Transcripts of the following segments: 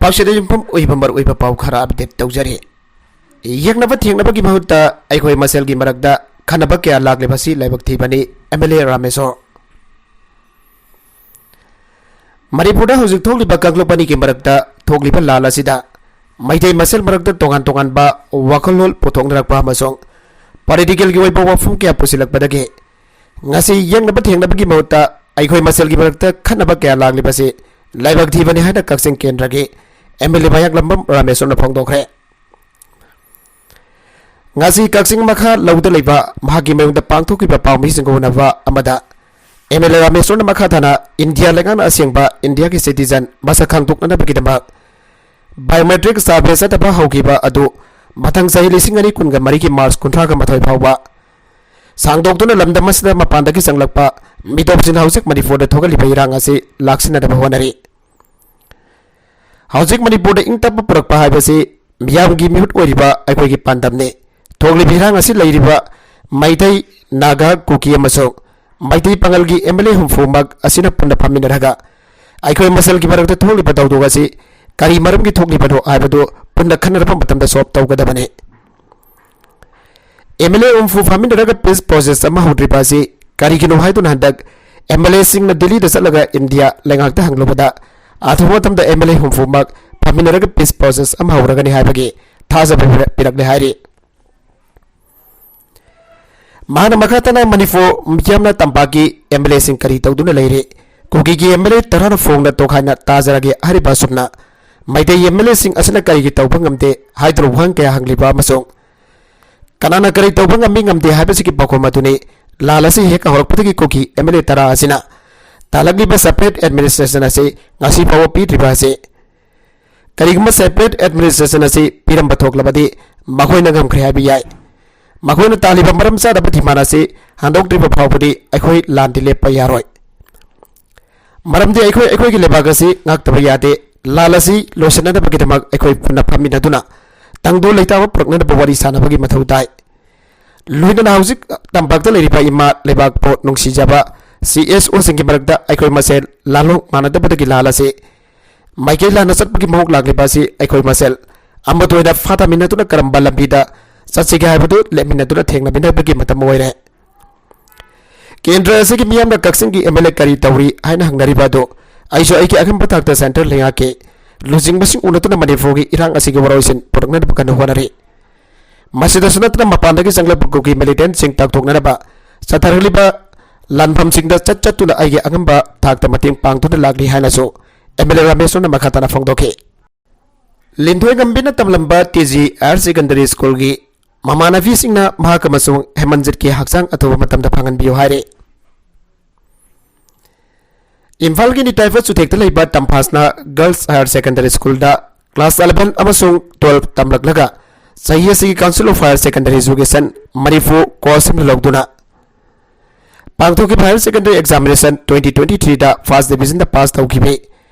ꯂꯝꯄꯥꯛꯁꯤꯗ ꯌꯨꯝꯐꯝ ꯑꯣꯏꯕ ꯃꯔꯨꯑꯣꯏꯕ ꯄꯥꯎ ꯈꯔ ꯑꯞꯗꯦꯠ ꯇꯧꯖꯔꯤ꯫ ꯌꯦꯛꯅꯕ ꯊꯦꯡꯅꯕꯒꯤ ꯃꯍꯨꯠꯇ ꯑꯩꯈꯣꯏ ꯃꯁꯦꯜꯒꯤ ꯃꯔꯛꯇ ꯈꯟꯅꯕ ꯀꯌꯥ ꯂꯥꯛꯂꯤꯕꯁꯤ ꯂꯥꯏꯕꯛ ꯊꯤꯕꯅꯤ MLA ꯔꯥꯃꯦꯁꯣꯔ꯫ ꯃꯅꯤꯄꯨꯔꯗ ꯍꯧꯖꯤꯛ ꯊꯣꯛꯂꯤꯕ ꯀꯥꯡꯂꯨꯞ ꯑꯅꯤꯒꯤ ꯃꯔꯛꯇ ꯊꯣꯛꯂꯤꯕ ꯂꯥꯜ ꯑꯁꯤꯗ ꯃꯩꯇꯩ ꯃꯁꯦꯜ ꯃꯔꯛꯇ ꯇꯣꯉꯥꯟ-ꯇꯣꯉꯥꯟꯕ ꯋꯥꯈꯜꯂꯣꯟ ꯄꯨꯊꯣꯛꯅꯔꯛꯄ ꯑꯃꯁꯨꯡ ꯄꯣꯂꯤꯇꯤꯀꯦꯜꯒꯤ ꯑꯣꯏꯕ ꯋꯥꯐꯝ ꯀꯌꯥ ꯄꯨꯁꯤꯜꯂꯛꯄꯗꯒꯤ ꯉꯁꯤ ꯌꯦꯛꯅꯕ ꯊꯦꯡꯅꯕꯒꯤ ꯃꯍꯨꯠꯇ ꯑꯩꯈꯣꯏ ꯃꯁꯦꯜꯒꯤ ꯃꯔꯛꯇ ꯈꯟꯅꯕ ꯀꯌꯥ ꯂꯥꯛꯂꯤꯕꯁꯤ ꯂꯥꯏꯕꯛ ꯊꯤꯕꯅꯤ ꯍꯥꯏꯅ Kakching ꯀꯦꯟꯗ꯭ꯔꯒꯤ MLA ꯃꯌꯥꯛꯂꯝꯕꯝ ꯔꯥꯃꯦꯁꯣꯔꯅ ꯐꯣꯡꯗꯣꯛꯈ꯭ꯔꯦ꯫ ngasi Kacching Makha ꯂꯧꯗ ꯂꯩꯕ ꯃꯍꯥꯛꯀꯤ ꯃꯌꯨꯝꯗ ꯄꯥꯡꯊꯣꯛꯈꯤꯕ ꯄꯥꯎꯃꯤꯁꯤꯡꯒ ꯎꯅꯕ ꯑꯃꯗ MLA ꯔꯥꯃꯦꯁꯣꯔꯅ ꯃꯈꯥ ꯇꯥꯅ ꯏꯟꯗꯤꯌꯥ ꯂꯩꯉꯥꯛꯅ ꯑꯁꯦꯡꯕ ꯏꯟꯗꯤꯌꯥꯒꯤ ꯁꯤꯇꯤꯖꯟ ꯃꯁꯛ ꯈꯪꯗꯣꯛꯅꯕꯒꯤꯗꯃꯛ ꯕꯥꯏꯑꯣꯃꯦꯇ꯭ꯔꯤꯛ ꯁꯔꯚꯦ ꯆꯠꯊꯕ ꯍꯧꯈꯤꯕ ꯑꯗꯨ ꯃꯊꯪ ꯆꯍꯤ 2024ꯒꯤ ꯃꯥꯔꯆ 32 ꯐꯥꯎꯕ ꯁꯥꯡꯗꯣꯛꯇꯨꯅ ꯂꯝꯗꯝ ꯑꯁꯤꯗ ꯃꯄꯥꯟꯗꯒꯤ ꯆꯪꯂꯛꯄ ꯃꯤꯇꯣꯞꯁꯤꯡꯅ ꯍꯧꯖꯤꯛ ꯃꯅꯤꯄꯨꯔꯗ ꯊꯣꯛꯍꯜꯂꯤꯕ ꯏꯔꯥꯡ ꯑꯁꯤ ꯂꯥꯛꯁꯤꯟꯅꯗꯕ ꯍꯣꯠꯅꯔꯤ꯫ ꯍꯧꯖꯤꯛ ꯃꯅꯤꯄꯨꯔꯗ ꯏꯪꯇꯞꯄ ꯄꯨꯔꯛꯄ ꯍꯥꯏꯕꯁꯤ ꯃꯤꯌꯥꯝꯒꯤ ꯃꯤꯍꯨꯠ ꯑꯣꯏꯔꯤꯕ ꯑꯩꯈꯣꯏꯒꯤ ꯄꯥꯟꯗꯝꯅꯤ꯫ ꯊꯣꯛꯂꯤꯕ ꯏꯔꯥꯡ ꯑꯁꯤ ꯂꯩꯔꯤꯕ ꯃꯩꯇꯩ, ꯅꯥꯒꯥ, ꯀꯨꯀꯤ ꯑꯃꯁꯨꯡ ꯃꯩꯇꯩ ꯄꯥꯉꯜꯒꯤ MLA 60ꯃꯛ ꯑꯁꯤꯅ ꯄꯨꯟꯅ ꯐꯝꯃꯤꯟꯅꯔꯒ ꯑꯩꯈꯣꯏ ꯃꯁꯦꯜꯒꯤ ꯃꯔꯛꯇ ꯊꯣꯛꯂꯤꯕ ꯊꯧꯗꯣꯛ ꯑꯁꯤ ꯀꯔꯤ ꯃꯔꯝꯒꯤ ꯊꯣꯛꯂꯤꯕꯅꯣ ꯍꯥꯏꯕꯗꯨ ꯄꯨꯟꯅ ꯈꯟꯅꯔꯕ ꯃꯇꯝꯗ ꯁꯣꯜꯕ ꯇꯧꯒꯗꯕꯅꯤ꯫ MLA 60 ꯐꯝꯃꯤꯟꯅꯔꯒ ꯄꯤꯁ ꯄ꯭ꯔꯣꯁꯦꯁ ꯑꯃ ꯍꯧꯗ꯭ꯔꯤꯕ ꯑꯁꯤ ꯀꯔꯤꯒꯤꯅꯣ ꯍꯥꯏꯗꯨꯅ ꯍꯟꯗꯛ MLAꯁꯤꯡꯅ ꯗꯤꯜꯂꯤꯗ ꯆꯠꯂꯒ ꯏꯟꯗꯤꯌꯥ ꯂꯩꯉꯥꯛꯇ ꯍꯪꯂꯨꯕꯗ ꯑꯊꯨꯕ ꯃꯇꯝꯗ MLA 60ꯃꯛ ꯐꯝꯃꯤꯟꯅꯔꯒ ꯄꯤꯁ ꯄ꯭ꯔꯣꯁꯦꯁ ꯑꯃ ꯍꯧꯔꯒꯅꯤ ꯍꯥꯏꯕꯒꯤ ꯊꯥꯖꯕ ꯄꯤꯔꯛꯂꯦ ꯍꯥꯏꯔꯤ꯫ ꯃꯍꯥꯛꯅ ꯃꯈꯥ ꯇꯥꯅ ꯃꯅꯤꯄꯨꯔ ꯃꯤꯌꯥꯝꯅ ꯇꯝꯄꯥꯛꯀꯤ MLAꯁꯤꯡ ꯀꯔꯤ ꯇꯧꯗꯨꯅ ꯂꯩꯔꯤ, ꯀꯨꯀꯤꯒꯤ MLA ꯇꯔꯥꯅ ꯐꯣꯡꯅ ꯇꯣꯈꯥꯏꯅ ꯇꯥꯖꯔꯒꯦ ꯍꯥꯏꯔꯤꯕ ꯑꯁꯨꯝꯅ ꯃꯩꯇꯩ MLAꯁꯤꯡ ꯑꯁꯤꯅ ꯀꯔꯤꯒꯤ ꯇꯧꯕ ꯉꯝꯗꯦ ꯍꯥꯏꯗꯨꯅ ꯋꯥꯍꯪ ꯀꯌꯥ ꯍꯪꯂꯤꯕ ꯑꯃꯁꯨꯡ ꯀꯅꯥꯅ ꯀꯔꯤ ꯇꯧꯕ ꯉꯝꯃꯤ ꯉꯝꯗꯦ ꯍꯥꯏꯕꯁꯤꯒꯤ ꯄꯥꯎꯈꯨꯝ ꯑꯗꯨꯅꯤ ꯂꯥꯜ ꯑꯁꯤ ꯍꯦꯛ ꯍꯧꯔꯛꯄꯗꯒꯤ ꯀꯨꯀꯤ MLA 10 ꯑꯁꯤꯅ ꯇꯥꯜꯂꯛꯂꯤꯕ ꯁꯦꯄꯔꯦꯠ ꯑꯦꯗꯃꯤꯅꯤꯁꯇ꯭ꯔꯦꯁꯟ ꯑꯁꯤ ꯉꯁꯤ ꯐꯥꯎꯕ ꯄꯤꯗ꯭ꯔꯤꯕ ꯑꯁꯤ꯫ ꯀꯔꯤꯒꯨꯝꯕ ꯁꯦꯄꯔꯦꯠ ꯑꯦꯗꯃꯤꯅꯤꯁꯇ꯭ꯔꯦꯁꯟ ꯑꯁꯤ ꯄꯤꯔꯝꯕ ꯊꯣꯛꯂꯕꯗꯤ ꯃꯈꯣꯏꯅ ꯉꯝꯈ꯭ꯔꯦ ꯍꯥꯏꯕ ꯌꯥꯏ꯫ ꯃꯈꯣꯏꯅ ꯇꯥꯜꯂꯤꯕ ꯃꯔꯝ ꯆꯥꯗꯕ ꯗꯤꯃꯥꯟ ꯑꯁꯤ ꯍꯟꯗꯣꯛꯇ꯭ꯔꯤꯕ ꯐꯥꯎꯕꯗꯤ ꯑꯩꯈꯣꯏ ꯂꯥꯟꯗꯤ ꯂꯦꯞꯄ ꯌꯥꯔꯣꯏ꯫ ꯃꯔꯝꯗꯤ ꯑꯩꯈꯣꯏꯒꯤ ꯂꯩꯕꯥꯛ ꯑꯁꯤ ꯉꯥꯛꯇꯕ ꯌꯥꯗꯦ꯫ ꯂꯥꯜ ꯑꯁꯤ ꯂꯣꯏꯁꯤꯟꯅꯅꯕꯒꯤꯗꯃꯛ ꯑꯩꯈꯣꯏ ꯄꯨꯟꯅ ꯐꯝꯃꯤꯟꯅꯗꯨꯅ ꯇꯪꯗꯨ ꯂꯩꯇꯥꯕ ꯄꯨꯔꯛꯅꯅꯕ ꯋꯥꯔꯤ ꯁꯥꯅꯕꯒꯤ ꯃꯊꯧ ꯇꯥꯏ꯫ ꯂꯣꯏꯅꯅ ꯍꯧꯖꯤꯛ ꯇꯝꯄꯥꯛꯇ ꯂꯩꯔꯤꯕ ꯏꯃꯥ ꯂꯩꯕꯥꯛꯄꯨ ꯅꯨꯡꯁꯤꯖꯕ CSOꯁꯤꯡꯒꯤ ꯃꯔꯛꯇ ꯑꯩꯈꯣꯏ ꯃꯁꯦꯜ ꯂꯥꯜꯂꯣꯡ ꯃꯥꯟꯅꯗꯕꯗꯒꯤ ꯂꯥꯜ ꯑꯁꯤ ꯃꯥꯏꯀꯩ ꯂꯥꯟꯅ ꯆꯠꯄꯒꯤ ꯃꯑꯣꯡ ꯂꯥꯛꯂꯤꯕ ꯑꯁꯤ ꯑꯩꯈꯣꯏ ꯃꯁꯦꯜ ꯑꯃꯠꯇ ꯑꯣꯏꯅ ꯐꯥꯊꯃꯤꯟꯅꯗꯨꯅ ꯀꯔꯝꯕ ꯂꯝꯕꯤꯗ ꯆꯠꯁꯤꯒꯦ ꯍꯥꯏꯕꯗꯨ ꯂꯦꯞꯃꯤꯟꯅꯗꯨꯅ ꯊꯦꯡꯅꯃꯤꯟꯅꯕꯒꯤ ꯃꯇꯝ ꯑꯣꯏꯔꯦ꯫ ꯀꯦꯟꯗ꯭ꯔ ꯑꯁꯤꯒꯤ ꯃꯤꯌꯥꯝꯅ ꯀꯛꯆꯤꯡꯒꯤ MLA ꯀꯔꯤ ꯇꯧꯔꯤ ꯍꯥꯏꯅ ꯍꯪꯅꯔꯤꯕ ꯑꯗꯨ ꯑꯩꯁꯨ ꯑꯩꯒꯤ ꯑꯉꯝꯕ ꯊꯥꯛꯇ ꯁꯦꯟꯇꯔ ꯂꯩꯉꯥꯛꯀꯤ ꯂꯨꯆꯤꯡꯕꯁꯤꯡ ꯎꯅꯗꯨꯅ ꯃꯅꯤꯄꯨꯔꯒꯤ ꯏꯔꯥꯡ ꯑꯁꯤꯒꯤ ꯋꯥꯔꯣꯏꯁꯤꯟ ꯄꯨꯔꯛꯅꯅꯕ ꯀꯟꯅ ꯍꯣꯠꯅꯔꯤ꯫ ꯃꯁꯤꯗꯁꯨ ꯅꯠꯇꯅ ꯃꯄꯥꯟꯗꯒꯤ ꯆꯪꯂꯛꯄ ꯀꯨꯀꯤ ꯃꯤꯂꯤꯇꯦꯟꯠꯁꯤꯡ ꯇꯥꯛꯊꯣꯛꯅꯅꯕ ꯆꯠꯊꯔꯛꯂꯤꯕ ꯂꯥꯟꯐꯝꯁꯤꯡꯗ ꯆꯠꯇꯨꯅ ꯑꯩꯒꯤ ꯑꯉꯝꯕ ꯊꯥꯛꯇ ꯃꯇꯦꯡ ꯄꯥꯡꯗꯨꯅ ꯂꯥꯛꯂꯤ ꯍꯥꯏꯅꯁꯨ MLA ꯔꯥꯃꯦꯁꯣꯔꯅ ꯃꯈꯥ ꯇꯥꯅ ꯐꯣꯡꯗꯣꯛꯈꯤ꯫ ꯂꯤꯟꯊꯣꯏ ꯉꯝꯕꯤꯅ ꯇꯝꯂꯝꯕ TG ꯍꯥꯌꯔ ꯁꯦꯀꯦꯟꯗꯔꯤ ꯁ꯭ꯀꯨꯜꯒꯤ ꯃꯃꯥꯟꯅꯕꯤꯁꯤꯡꯅ ꯃꯍꯥꯛ ꯑꯃꯁꯨꯡ ꯍꯦꯃꯟꯖꯤꯠꯀꯤ ꯍꯛꯆꯥꯡ ꯑꯊꯨꯕ ꯃꯇꯝꯗ ꯐꯪꯍꯟꯕꯤꯌꯨ ꯍꯥꯏꯔꯤ꯫ ꯏꯝꯐꯥꯜꯒꯤ ꯅꯤꯇꯥꯏꯐ ꯆꯨꯊꯦꯛꯇ ꯂꯩꯕ ꯇꯝꯐꯥꯁꯅ ꯒꯔꯜꯁ ꯍꯥꯌꯔ ꯁꯦꯀꯦꯟꯗꯔꯤ ꯁ꯭ꯀꯨꯜꯗ ꯀ꯭ꯂꯥꯁ 11 ꯑꯃꯁꯨꯡ 12 ꯇꯝꯂꯛꯂꯒ ꯆꯍꯤ ꯑꯁꯤꯒꯤ council of higher secondary education Manipur ꯀꯣꯔꯁ ꯑꯃ ꯂꯧꯗꯨꯅ ꯄꯥꯡꯊꯣꯛꯈꯤꯕ ꯍꯥꯌꯔ ꯁꯦꯀꯦꯟꯗꯔꯤ ꯑꯦꯛꯖꯥꯃꯤꯅꯦꯁꯟ 2023ꯗ ꯐꯥꯔꯁꯠ ꯗꯤꯕꯤꯖꯟꯗ ꯄꯥꯁ ꯇꯧꯈꯤꯕꯤ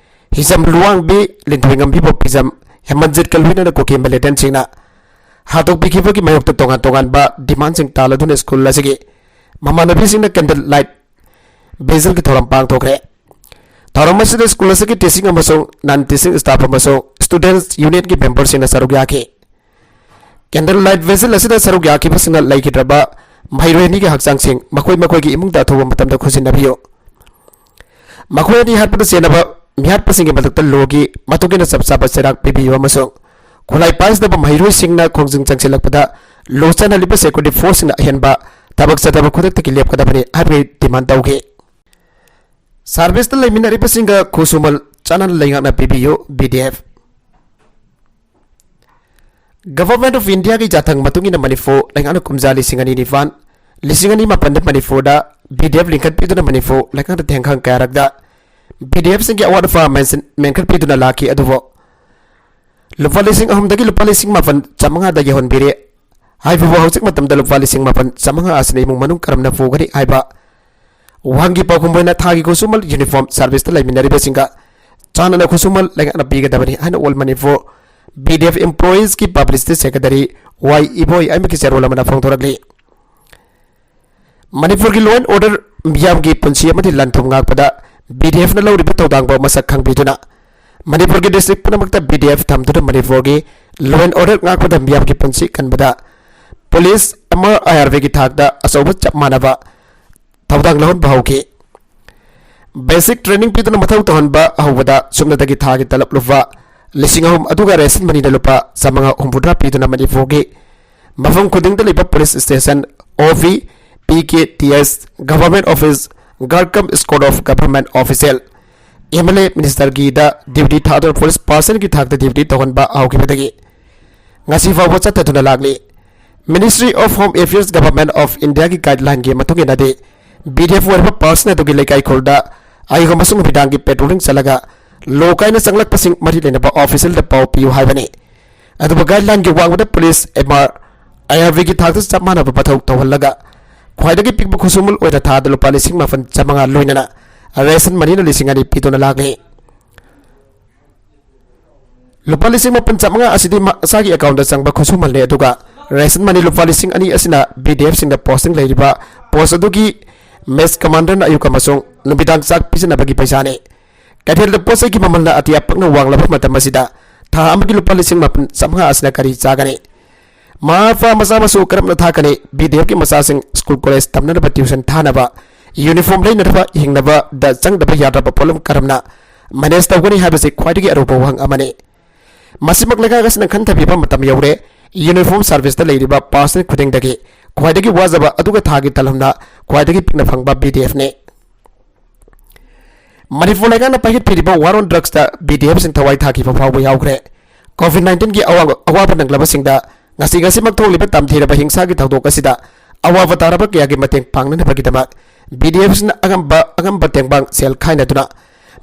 ꯍꯤꯖꯝ ꯂꯨꯋꯥꯡꯕꯤ, ꯂꯤꯟꯊꯣꯏ ꯉꯝꯕꯤ ꯕꯣꯄꯤꯖꯝ, ꯍꯦꯃꯟꯖꯤꯠꯀ ꯂꯣꯏꯅꯅ ꯀꯨꯀꯤ ꯃꯤꯂꯤꯇꯦꯟꯠꯁꯤꯡꯅ ꯍꯥꯠꯇꯣꯛꯄꯤꯈꯤꯕꯒꯤ ꯃꯥꯌꯣꯛꯇ ꯇꯣꯉꯥꯟ-ꯇꯣꯉꯥꯟꯕ ꯗꯤꯃꯥꯟꯁꯤꯡ ꯇꯥꯜꯂꯗꯨꯅ ꯁ꯭ꯀꯨꯜ ꯑꯁꯤꯒꯤ ꯃꯃꯥꯟꯅꯕꯤꯁꯤꯡꯅ ꯀꯦꯟꯗꯜ ꯂꯥꯏꯠ ꯚꯤꯖꯜꯒꯤ ꯊꯧꯔꯝ ꯄꯥꯡꯊꯣꯛꯈ꯭ꯔꯦ꯫ ꯊꯧꯔꯝ ꯑꯁꯤꯗ ꯁ꯭ꯀꯨꯜ ꯑꯁꯤꯒꯤ ꯇꯤꯆꯤꯡ ꯑꯃꯁꯨꯡ ꯅꯟ ꯇꯤꯆꯤꯡ ꯁ꯭ꯇꯥꯐ ꯑꯃꯁꯨꯡ ꯁ꯭ꯇꯨꯗꯦꯟꯠꯁ ꯌꯨꯅꯤꯌꯟꯒꯤ ꯃꯦꯝꯕꯔꯁꯤꯡꯅ ꯁꯔꯨꯛ ꯌꯥꯈꯤ꯫ ꯀꯦꯟꯗꯜ ꯂꯥꯏꯠ ꯚꯤꯖꯜ ꯑꯁꯤꯗ ꯁꯔꯨꯛ ꯌꯥꯈꯤꯕꯁꯤꯡꯅ ꯂꯩꯈꯤꯗ꯭ꯔꯕ ꯃꯍꯩꯔꯣꯏ ꯑꯅꯤꯒꯤ ꯍꯛꯆꯥꯡꯁꯤꯡ ꯃꯈꯣꯏꯒꯤ ꯏꯃꯨꯡꯗ ꯑꯊꯨꯕ ꯃꯇꯝꯗ ꯈꯨꯠꯁꯤꯟꯅꯕꯤꯌꯨ꯫ ꯃꯈꯣꯏ ꯑꯅꯤ ꯍꯥꯠꯄꯗ ꯆꯦꯟꯅꯕ ꯃꯤꯍꯥꯠꯄꯁꯤꯡꯒꯤ ꯃꯊꯛꯇ ꯂꯣꯒꯤ ꯃꯇꯨꯡꯏꯟꯅ ꯆꯞ ꯆꯥꯕ ꯆꯩꯔꯥꯛ ꯄꯤꯕꯤꯌꯨ ꯑꯃꯁꯨꯡ ꯈꯨꯠꯂꯥꯏ ꯄꯥꯏꯖꯗꯕ ꯃꯍꯩꯔꯣꯏꯁꯤꯡꯅ ꯈꯣꯡꯖꯪ ꯆꯪꯁꯤꯜꯂꯛꯄꯗ ꯂꯣ ꯆꯠꯅꯔꯤꯕ ꯁꯦꯀ꯭ꯌꯨꯔꯤꯇꯤ ꯐꯣꯔꯁꯁꯤꯡꯅ ꯑꯍꯦꯟꯕ ꯊꯕꯛ ꯆꯠꯊꯕ ꯈꯨꯗꯛꯇꯒꯤ ꯂꯦꯞꯀꯗꯕꯅꯤ ꯍꯥꯏꯕꯒꯤ ꯗꯤꯃꯥꯟ ꯇꯧꯈꯤ꯫ ꯁꯥꯔꯚꯤꯁꯇ ꯂꯩꯃꯤꯟꯅꯔꯤꯕꯁꯤꯡꯒ ꯈꯨꯠꯁꯨꯃꯟ ꯆꯥꯟꯅꯅ ꯂꯩꯉꯥꯛꯅ ꯄꯤꯕꯤꯌꯨ BDF꯫ ꯒꯚꯔꯟꯃꯦꯟꯠ ꯑꯣꯐ ꯏꯟꯗꯤꯌꯥꯒꯤ ꯖꯥꯊꯪ ꯃꯇꯨꯡꯏꯟꯅ ꯃꯅꯤꯄꯨꯔ ꯂꯩꯉꯥꯛꯅ ꯀꯨꯝꯖꯥ 2009 2004ꯗ ꯃꯅꯤꯄꯨꯔꯗ BDF ꯂꯤꯡꯈꯠꯄꯤꯗꯨꯅ ꯃꯅꯤꯄꯨꯔ ꯂꯩꯉꯥꯛꯅ ꯇꯦꯡꯈꯪ ꯀꯌꯥꯔꯛꯇ BDFꯁꯤꯡꯒꯤ ꯑꯋꯥꯠ ꯑꯄꯥ ꯃꯦꯟꯈꯠꯄꯤꯗꯨꯅ ꯂꯥꯛꯈꯤ ꯑꯗꯨꯕꯨ ꯂꯨꯄꯥ 3,000ꯗꯒꯤ ꯂꯨꯄꯥ 7,500 ꯌꯧꯍꯟꯕꯤꯔꯦ ꯍꯥꯏꯕꯕꯨ ꯍꯧꯖꯤꯛ ꯃꯇꯝꯗ ꯂꯨꯄꯥ 7,500 ꯑꯁꯤꯅ ꯏꯃꯨꯡ ꯃꯅꯨꯡ ꯀꯔꯝꯅ ꯄꯨꯒꯅꯤ ꯍꯥꯏꯕ ꯋꯥꯍꯪꯒꯤ ꯄꯥꯎꯈꯨꯝ ꯑꯣꯏꯅ ꯊꯥꯒꯤ ꯈꯨꯠꯁꯨꯃꯟ ꯌꯨꯅꯤꯐꯣꯔꯝ ꯁꯥꯔꯚꯤꯁꯇ ꯂꯩꯃꯤꯟꯅꯔꯤꯕꯁꯤꯡꯒ ꯆꯥꯟꯅꯅ ꯈꯨꯠꯁꯨꯃꯟ ꯂꯩꯉꯥꯛꯅ ꯄꯤꯒꯗꯕꯅꯤ ꯍꯥꯏꯅ ꯑꯣꯜ ꯃꯅꯤꯄꯨꯔ BDF ꯏꯝꯄ꯭ꯂꯣꯌꯤꯁꯀꯤ ꯄꯕ꯭ꯂꯤꯁꯤꯇꯤ ꯁꯦꯀ꯭ꯔꯦꯇꯔꯤ Y ꯏꯕꯣꯏ ꯑꯃꯒꯤ ꯆꯦꯔꯣꯜ ꯑꯃꯅ ꯐꯣꯡꯗꯣꯔꯛꯂꯤ꯫ ꯃꯅꯤꯄꯨꯔꯒꯤ ꯂꯣ ꯑꯦꯟ ꯑꯣꯔꯗꯔ ꯃꯤꯌꯥꯝꯒꯤ ꯄꯨꯟꯁꯤ ꯑꯃꯗꯤ ꯂꯟ ꯊꯨꯝ ꯉꯥꯛꯄꯗ BDFꯅ ꯂꯧꯔꯤꯕ ꯊꯧꯗꯥꯡꯕꯨ ꯃꯁꯛ ꯈꯪꯕꯤꯗꯨꯅ मणिपुर की डिस्ट्रिक्ट पुनमक्ता BDF थमदुना मणिपुर की लॉ एंड ऑर्डर ngakpada मियाम की पुंसी कनबदा पुलिस अमर IRV की थाकदा असौब चप मानबा थौदांग लहन bahauki बेसिक ट्रेनिंग पीदुना मथौ तहनबा हौबदा सुमनदगी थागी तलब लुवा लिसिंग अहुम अदुगा रेसन मनीदा लुपा समंगा हुमबुद्रा पीदुना मणिपुर की मफम खुदिंगदा लेबा police station OV PKTS government office गार्डकम squad of government official MLA minister की ड्यूटी थादर पुलिस पर्सन की थाकदा ड्यूटी तहनबा हौकिबदगी ngasi fawa chataduna lagli ministry of home affairs government of India की गाइडलाइन की मतुंगिना दे BDF वर्ब पर्सन अदुगी लेकाई खोलदा आइगो मसुंग बिदांग की पेट्रोलिंग चलगा लोकाइना संगलक पसिंग मरि लेनबा ऑफिशियल द पाव पियु हाइबने अदुबा गाइडलाइन की वांगबदा पुलिस MR IRV की थाकदा चमाना बथौ तौहलगा ख्वाइदगी पिकबु खुसुमुल ओइदा थाद लुपा लिसिंग मफन चमंगा लोइनना रेसन मनीना लिसिंग अनि पितोना लागले लुपा लिसिंग मपन चमंगा असिदि असागी अकाउंट दा संगबा खुसुमल ले अदुगा रेसन मनी लुपा लिसिंग अनि असिना BDF सिंग दा पोस्टिंग लेरिबा पोस्ट अदुगी मेस कमांडर ना अयुका मसों नुबिदांग चाक पिसनबगी पैसाने कैथेल द पोसे की ममलना अतिया पकना वांगलबा मतम मसिदा था अमगी लुपा लिसिंग मपन चमंगा असिना करी चागने माफा मसा मसु करमना थाकने BDF की मसासिंग स्कूल कॉलेज तमनबा ट्यूशन थानबा यूनिफॉर्म लेनबा हिंगनबा द चंगदबा यादबा पोलम करमना मैनेज तौगनी हाबसे ख्वाइदगी अरुबा वांग अमने मसिमक लेगागसना खंथबिबा मतम यौरे यूनिफॉर्म सर्विस दा लेरिबा पर्सन खुदिंगदगी ख्वाइदगी वाजबा अदुगा थागी तलमना ख्वाइदगी पिकना फंगबा BDF ने मणिपुर लेगाना पाहित पिरिबा वार ऑन ड्रग्स दा BDF सिंग थवाई थागी फावबा यावग्रे COVID-19 की अवाबा नंगलबा सिंगदा ngasi ngasi maktholiba tamthiraba hingsa gi thawdok asida awawa taraba kya gi mateng pangnana bagidama BDF na agamba tengbang sel khaina duna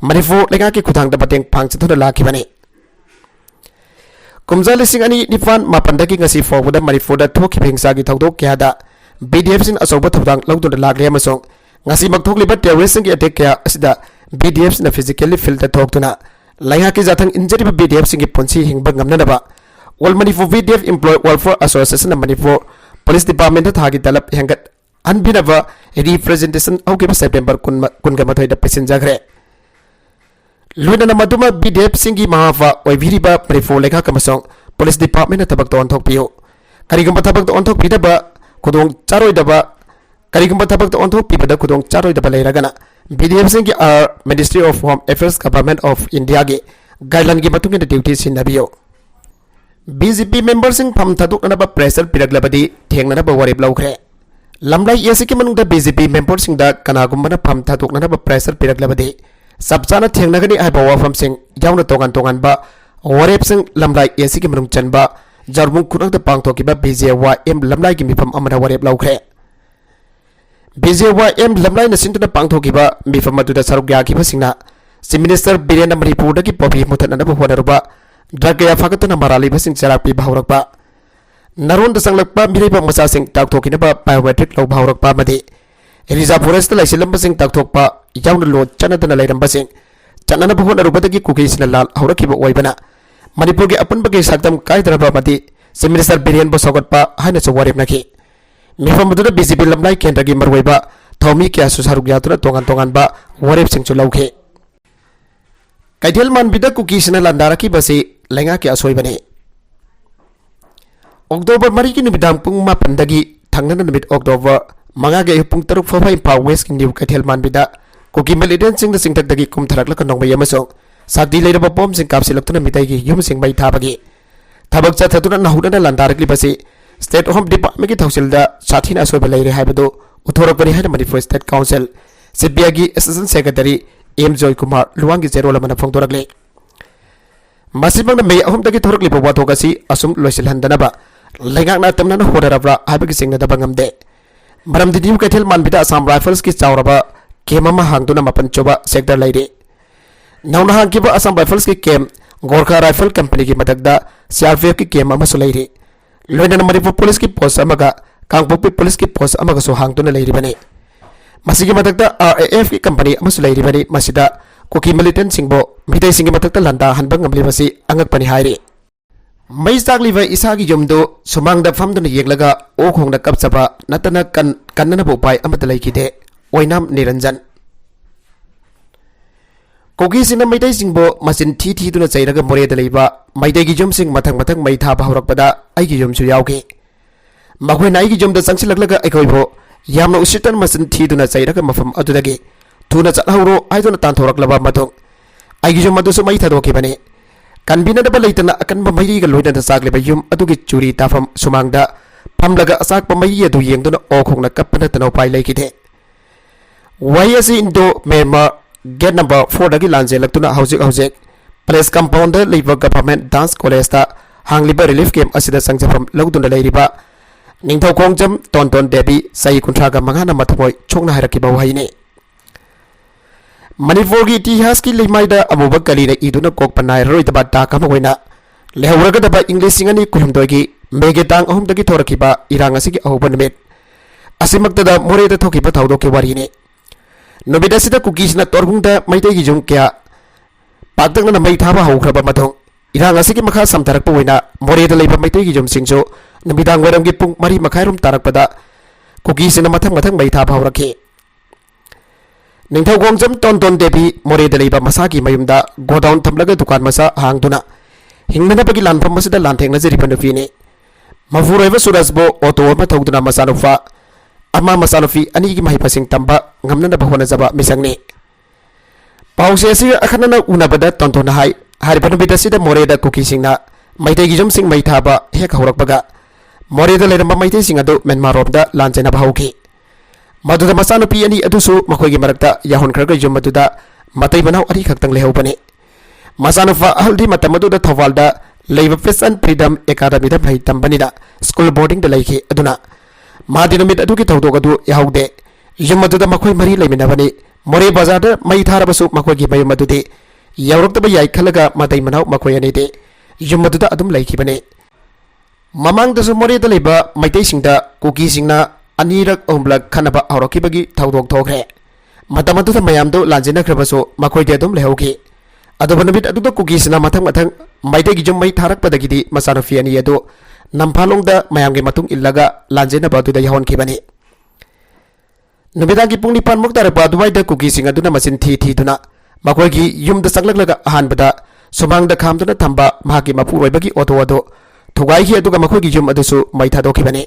Manipur lenga ki khudang da bateng pang chathuna lakhibani kumja lising ani nifan mapandagi ngasi forward Manipur da thoki hingsa gi thawdok kya da BDF sin asoba thawdang lawduna lakle amasong ngasi maktholiba terrorist gi attack kya asida BDF na physically filter thoktuna lenga ki jathang injury ba BDF sin gi ponsi hingba ngamna ba All Manipur BDF Employee Welfare Association of Manipur Police Department थागी तलब हेंगत अनबिनवा representation औके September कुनगा मथोय द पेसेंट जागरे लुइना मदुमा BDF सिंगी महावा ओइभिरिबा Manipur लेखा कमसों पुलिस डिपार्टमेंट तबक तो अनथोक पियो करिगुम तबक तो अनथोक पिदबा खुदों चारोइदबा करिगुम तबक तो अनथोक पिबदा खुदों चारोइदबा लेरगना BDF सिंगी ministry of home affairs government of India के गाइडलाइन की मतुंगे ड्यूटी सिनबियो BJP members sing pham thaduk na ba pressure piraglabadi thengna na ba warip laukhre lamlai yesi ki manung da BJP members sing da kanagum na pham thaduk na ba pressure piraglabadi sabchana thengna gani ai ba wafam sing yauna tongan ba warip sing lamlai yesi ki manung chanba jarbung kunak da pangthoki ba BJYM lamlai ki mifam amana warip laukhre BJYM lamlai na sintuna pangthoki ba mifam adu da saruk ya ki ba singna si minister Birendra Manipur da ki popi muthan na ba honaruba drug या फागतुना मराली busing चरापी भावरकपा नरोन दसंगलकपा मिरेबा मसासिंग ताकथोकिनबा biometric लो भावरकपा मदे reserve forest लाइसिलंबसिंग ताकथोकपा याउन लो चनदना लैरंबसिंग चनना बहोन रुबदगी कुकेसना लाल हौरकिबा ओइबना मणिपुर के अपन बगे सातम कायदरबा मदे से minister villain बसगतपा हाइना चवारेबनाखि मिफमदुना BJP लमनाय केंद्र की मरवैबा थौमी क्या सुसारुक यातुना तोंगान बा वरेब सिंग चुलौखे कैथेल मानबिदा कुकीसना लांदारकी बसे लेंगा के असोइबने अक्टोबर मरी की निबिदांग पुंग मापंदगी थांगना निबिद अक्टोबर मंगा के पुंग तरुक फफा इम्फा वेस्ट की न्यू कैथेल मानबिदा कुकी मिलिटेंट सिंग द सिंगतकदगी कुमथरकलक नोंगबय अमसों सागदी लेरबा पोम सिंग कापसिलक्तुना मिताइगी युम सिंग बै थाबगी थबक चथतुना नहुदना लांदारकली बसे स्टेट होम डिपार्टमेंट की थौसिलदा साथीना असोइबा लेरे हाइबदो उथोरकबनी हाइना मणिपुर स्टेट काउंसिल CPI की assistant secretary M. Joy Kumar Luang की जेरो लमना फोंदोरकले मसिबंग मे अहुमदगी थोरकलिबा वाथोगसी असुम लोइसिलहंदनबा लेंगाकना तमना होदरबरा हाइबगी सिंगनदबा ngamde मरमदि न्यू कैथेल मानबिदा असम राइफल्स की चावरबा केम अमा हांगदुना मपन चोबा सेक्टर लाइरे नौना हांगिबा असम राइफल्स की केम गोरखा राइफल कंपनी की मदकदा CRPF की केम अमा सुलाइरे लोइना मणिपुर पुलिस की पोस्ट अमगा कांगपोपी पुलिस की पोस्ट अमगा सो हांगदुना लाइरिबने मसिगी मदकदा RAF की कंपनी अमसु लाइरिबने मसिदा कुकी मिलिटेंट सिंगबो मिदै सिंगी मदकदा लंदा हनबा ngamlibasi angakpani haire mai sakliba isagi yumdo sumangda famduna yeglaga o khongda kapchaba natana kannana bo pai amata laikide oinam niranjan ꯀꯨꯀꯤꯁꯤꯡꯅ ꯃꯩꯇꯩꯁꯤꯡꯕꯨ ꯃꯆꯤꯟ ꯊꯤꯗꯨꯅ ꯆꯩꯔꯒ ꯃꯣꯔꯦꯗ ꯂꯩꯕ ꯃꯩꯇꯩꯒꯤ ꯌꯨꯝꯁꯤꯡ ꯃꯊꯪ ꯃꯩ ꯊꯥꯕ ꯍꯧꯔꯛꯄꯗ ꯑꯩꯒꯤ ꯌꯨꯝꯁꯨ ꯌꯥꯎꯈꯤ꯫ ꯃꯈꯣꯏꯅ ꯑꯩꯒꯤ ꯌꯨꯝꯗ ꯆꯪꯁꯤꯜꯂꯛꯂꯒ ꯑꯩꯈꯣꯏꯕꯨ ꯌꯥꯝꯅ ꯎꯁꯤꯠꯇꯅ ꯃꯆꯤꯟ ꯊꯤꯗꯨꯅ ꯆꯩꯔꯒ ꯃꯐꯝ ꯑꯗꯨꯗꯒꯤ ꯊꯨꯅ ꯆꯠꯍꯧꯔꯣ ꯍꯥꯏꯗꯨꯅ ꯇꯥꯟꯊꯣꯔꯛꯂꯕ ꯃꯇꯨꯡ ꯑꯩꯒꯤ ꯌꯨꯝ ꯑꯗꯨꯁꯨ ꯃꯩ ꯊꯥꯗꯣꯛꯈꯤꯕꯅꯤ꯫ ꯀꯟꯕꯤꯅꯗꯕ ꯂꯩꯇꯅ ꯑꯀꯟꯕ ꯃꯩꯔꯤꯒ ꯂꯣꯏꯅꯅ ꯆꯥꯛꯂꯤꯕ ꯌꯨꯝ ꯑꯗꯨꯒꯤ ꯆꯨꯔꯤ ꯇꯥꯐꯝ ꯁꯨꯃꯥꯡꯗ ꯐꯝꯂꯒ ꯑꯆꯥꯛꯄ ꯃꯩꯔꯤ ꯑꯗꯨ ꯌꯦꯡꯗꯨꯅ ꯑꯣꯈꯣꯡꯅ ꯀꯞꯄ ꯅꯠꯇꯅ ꯎꯄꯥꯏ ꯂꯩꯈꯤꯗꯦ꯫ ꯋꯥꯍꯩ ꯑꯁꯤ ꯏꯟꯗꯣ ꯃꯦꯟꯃꯥꯔ ꯒꯦꯠ ꯅꯝꯕꯔ 4ꯗꯒꯤ ꯂꯥꯟꯖꯦꯜꯂꯛꯇꯨꯅ ꯍꯧꯖꯤꯛ ꯄ꯭ꯂꯦꯁ ꯀꯝꯄꯥꯎꯟꯗ ꯂꯩꯕ ꯒꯚꯔꯟꯃꯦꯟꯠ ꯗꯥꯟꯁ ꯀꯣꯂꯦꯖꯇ ꯍꯥꯡꯂꯤꯕ ꯔꯤꯂꯤꯐ ꯀꯦꯝꯞ ꯑꯁꯤꯗ ꯆꯪꯖꯐꯝ ꯂꯧꯗꯨꯅ ꯂꯩꯔꯤꯕ ꯅꯤꯡꯊꯧꯈꯣꯡꯖꯝ ꯇꯣꯟꯇꯣꯟ ꯗꯦꯕꯤ ꯆꯍꯤ 35ꯅ ꯃꯊꯃꯣꯏ ꯁꯣꯛꯅ ꯍꯥꯏꯔꯛꯈꯤꯕ ꯋꯥꯍꯩꯅꯤ꯫ ꯃꯅꯤꯄꯨꯔꯒꯤ ꯏꯇꯤꯍꯥꯁꯀꯤ ꯂꯩꯃꯥꯏꯗ ꯑꯃꯨꯕ ꯀꯂꯤꯅ ꯏꯗꯨꯅ ꯀꯣꯛꯄ ꯅꯥꯏꯔꯔꯣꯏꯗꯕ ꯗꯥꯛ ꯑꯃ ꯑꯣꯏꯅ ꯂꯩꯍꯧꯔꯒꯗꯕ ꯏꯪ 2022ꯒꯤ ꯃꯦꯒꯤ ꯇꯥꯡ 3ꯗꯒꯤ ꯊꯣꯔꯛꯈꯤꯕ ꯏꯔꯥꯡ ꯑꯁꯤꯒꯤ ꯑꯍꯧꯕ ꯅꯨꯃꯤꯠ ꯑꯁꯤꯃꯛꯇꯗ ꯃꯣꯔꯦꯗ ꯊꯣꯛꯈꯤꯕ ꯊꯧꯗꯣꯛꯀꯤ ꯋꯥꯔꯤꯅꯤ꯫ ꯅꯨꯃꯤꯠ ꯑꯁꯤꯗ ꯀꯨꯀꯤꯁꯤꯅ ꯇꯣꯔꯍꯨꯡꯗ ꯃꯩꯇꯩꯒꯤ ꯌꯨꯝ ꯀꯌꯥ ꯄꯥꯛꯇꯛꯅꯅ ꯃꯩ ꯊꯥꯕ ꯍꯧꯈ꯭ꯔꯕ ꯃꯇꯨꯡ ꯏꯔꯥꯡ ꯑꯁꯤꯒꯤ ꯃꯈꯥ ꯁꯝꯊꯔꯛꯄ ꯑꯣꯏꯅ ꯃꯣꯔꯦꯗ ꯂꯩꯕ ꯃꯩꯇꯩꯒꯤ ꯌꯨꯝꯁꯤꯡꯁꯨ ꯅꯨꯃꯤꯗꯥꯡ ꯋꯥꯏꯔꯝꯒꯤ ꯄꯨꯡ 4:30 ꯇꯥꯔꯛꯄꯗ ꯀꯨꯀꯤꯁꯤꯡꯅ ꯃꯊꯪ ꯃꯩ ꯊꯥꯕ ꯍꯧꯔꯛꯈꯤ꯫ ꯅꯤꯡꯊꯧꯈꯣꯡꯖꯝ ꯇꯣꯟꯇꯣꯟ ꯗꯦꯕꯤ ꯃꯣꯔꯦꯗ ꯂꯩꯕ ꯃꯁꯥꯒꯤ ꯃꯌꯨꯝꯗ ꯒꯣꯗꯥꯎꯟ ꯊꯝꯂꯒ ꯗꯨꯀꯥꯟ ꯃꯆꯥ ꯍꯥꯡꯗꯨꯅ ꯍꯤꯡꯅꯅꯕꯒꯤ ꯂꯥꯟꯐꯝ ꯑꯁꯤꯗ ꯂꯥꯟꯊꯦꯡꯅꯖꯔꯤꯕ ꯅꯨꯄꯤꯅꯤ꯫ ꯃꯄꯨꯔꯣꯏꯕ ꯁꯨꯔꯖꯕꯨ ꯑꯣꯇꯣ ꯑꯃ ꯊꯧꯗꯨꯅ ꯃꯆꯥꯅꯨꯄꯤ ꯑꯅꯤꯒꯤ ꯃꯍꯩ ꯃꯁꯤꯡ ꯇꯝꯕ ꯉꯝꯅꯅꯕ ꯍꯣꯠꯅꯖꯕ ꯃꯤꯁꯛꯅꯤ꯫ ꯄꯥꯎꯁꯦ ꯑꯁꯤ ꯑꯈꯟꯅꯅ ꯎꯅꯕꯗ ꯇꯣꯟꯇꯣꯟꯅ ꯍꯥꯏꯔꯤꯕ ꯅꯨꯃꯤꯠ ꯑꯁꯤꯗ ꯃꯣꯔꯦꯗ ꯀꯨꯀꯤꯁꯤꯡꯅ ꯃꯩꯇꯩꯒꯤ ꯌꯨꯝꯁꯤꯡ ꯃꯩ ꯊꯥꯕ ꯍꯦꯛ ꯍꯧꯔꯛꯄꯒ ꯃꯣꯔꯦꯗ ꯂꯩꯔꯝꯕ ꯃꯩꯇꯩꯁꯤꯡ ꯑꯗꯨ ꯃꯦꯟꯃꯥꯔꯔꯣꯝꯗ ꯂꯥꯟꯖꯦꯟꯅꯕ ꯍꯧꯈꯤ꯫ ꯃꯗꯨꯗ ꯃꯆꯥꯅꯨꯄꯤ ꯑꯅꯤ ꯑꯗꯨꯁꯨ ꯃꯈꯣꯏꯒꯤ ꯃꯔꯛꯇ ꯌꯥꯎꯍꯟꯈ꯭ꯔꯒ ꯌꯨꯝ ꯑꯗꯨꯗ ꯃꯇꯩ ꯃꯅꯥꯎ ꯑꯅꯤ ꯈꯛꯇꯪ ꯂꯩꯍꯧꯕꯅꯤ꯫ ꯃꯆꯥꯅꯨꯄꯥ ꯑꯍꯜꯗꯤ ꯃꯇꯝ ꯑꯗꯨꯗ ꯊꯧꯕꯥꯜꯗ ꯂꯩꯕ ꯄꯤꯁ ꯑꯦꯟ ꯐ꯭रीडम ꯑꯦꯀꯥꯗꯃꯤꯗ ꯃꯍꯩ ꯇꯝꯕꯅꯤꯅ ꯁ꯭ꯀꯨꯜ ꯕꯣꯔꯗꯤꯡꯗ ꯂꯩꯈꯤ꯫ ꯑꯗꯨꯅ ꯃꯥꯗꯤ ꯅꯨꯃꯤꯠ ꯑꯗꯨꯒꯤ ꯊꯧꯗꯣꯛ ꯑꯗꯨ ꯌꯥꯍꯧꯗꯦ꯫ ꯌꯨꯝ ꯑꯗꯨꯗ ꯃꯈꯣꯏ ꯃꯔꯤ ꯂꯩꯃꯤꯟꯅꯕꯅꯤ꯫ ꯃꯣꯔꯦ ꯕꯖꯥꯔꯗ ꯃꯩ ꯊꯥꯔꯕꯁꯨ ꯃꯈꯣꯏꯒꯤ ꯃꯌꯨꯝ ꯑꯗꯨꯗꯤ ꯌꯧꯔꯛꯇꯕ ꯌꯥꯏ ꯈꯜꯂꯒ ꯃꯇꯩ ꯃꯅꯥꯎ ꯃꯈꯣꯏ ꯑꯅꯤꯗꯤ ꯌꯨꯝ ꯑꯗꯨꯗ ꯑꯗꯨꯝ ꯂꯩꯈꯤꯕꯅꯤ꯫ ꯃꯃꯥꯡꯗꯁꯨ ꯃꯣꯔꯦꯗ ꯂꯩꯕ ꯃꯩꯇꯩꯁꯤꯡꯗ ꯀꯨꯀꯤꯁꯤꯡꯅ ꯑꯅꯤꯔꯛ ꯑꯍꯨꯝꯂꯛ ꯈꯟꯅꯕ ꯍꯧꯔꯛꯈꯤꯕꯒꯤ ꯊꯧꯗꯣꯛ ꯊꯣꯛꯈ꯭ꯔꯦ꯫ ꯃꯇꯝ ꯑꯗꯨꯗ ꯃꯌꯥꯝꯗꯨ ꯂꯥꯟꯖꯦꯟꯅꯈ꯭ꯔꯕꯁꯨ ꯃꯈꯣꯏꯗꯤ ꯑꯗꯨꯝ ꯂꯩꯍꯧꯈꯤ꯫ ꯑꯗꯨꯕꯨ ꯅꯨꯃꯤꯠ ꯑꯗꯨꯗ ꯀꯨꯀꯤꯁꯤꯅ ꯃꯊꯪ ꯃꯩꯇꯩꯒꯤ ꯌꯨꯝ ꯃꯩ ꯊꯥꯔꯛꯄꯗꯒꯤꯗꯤ ꯃꯆꯥꯅꯨꯄꯤ ꯑꯅꯤ ꯑꯗꯨ ꯅꯝꯐꯥꯂꯣꯡꯗ ꯃꯌꯥꯝꯒꯤ ꯃꯇꯨꯡ ꯏꯜꯂꯒ ꯂꯥꯟꯖꯦꯟꯅꯕ ꯑꯗꯨꯗ ꯌꯥꯎꯍꯟꯈꯤꯕꯅꯤ꯫ ꯅꯨꯃꯤꯗꯥꯡꯒꯤ ꯄꯨꯡ 9 ꯇꯥꯔꯛꯄ ꯑꯗꯨꯋꯥꯏꯗ ꯀꯨꯀꯤꯁꯤꯡ ꯑꯗꯨꯅ ꯃꯆꯤꯟ ꯊꯤꯗꯨꯅ ꯃꯈꯣꯏꯒꯤ ꯌꯨꯝꯗ ꯆꯪꯂꯛꯂꯒ ꯑꯍꯥꯟꯕꯗ ꯁꯨꯃꯥꯡꯗ ꯈꯥꯝꯗꯨꯅ ꯊꯝꯕ ꯃꯍꯥꯛꯀꯤ ꯃꯄꯨꯔꯣꯏꯕꯒꯤ ꯑꯣꯇꯣ ꯑꯗꯨ ꯊꯨꯒꯥꯏꯈꯤ꯫ ꯑꯗꯨꯒ ꯃꯈꯣꯏꯒꯤ ꯌꯨꯝ ꯑꯗꯨꯁꯨ ꯃꯩ ꯊꯥꯗꯣꯛꯈꯤꯕꯅꯤ꯫